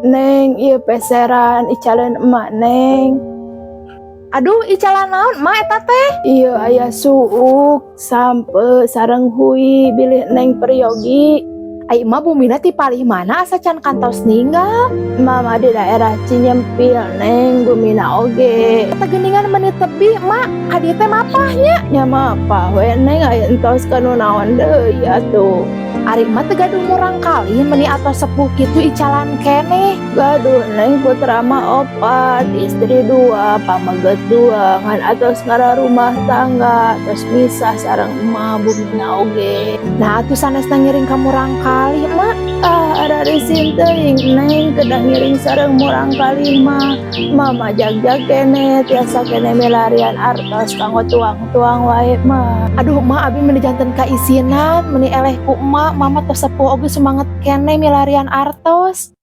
Neng, iya peseran icalan emak neng. Aduh, icalan naon emak eta teh? Iya ayah suuk sampe sareng hui bilih neng peryogi. Ai emak bumina ti palih mana asa can kantos ninggal? Mama di daerah Cinyempil neng bumina oge. Eta geuningan menit tebi emak, hadieu teh mapahnya. Nya mapa we neng aya entos kanu naon deui atuh. Ari emak teh gaduh murang kali meni atos sepuh kitu icalan keneh. Gaduh neng putra mah opat, istri 2, pameget 2, ngan atos ngara rumah tangga, terus misah sareng emak bumina oge. Nah, atuh sanesna ngiring ka murang kali emak. Ada risin teuing neng kedah ngiring sareng murang kali mah. Mama jag-jag kene tiasa kene milarian artos kanggo tuang-tuang wae mah. Aduh emak abi meni janten kaisinan, meni eleh ku emak, mama tos sepuh oge semangat kene milarian artos.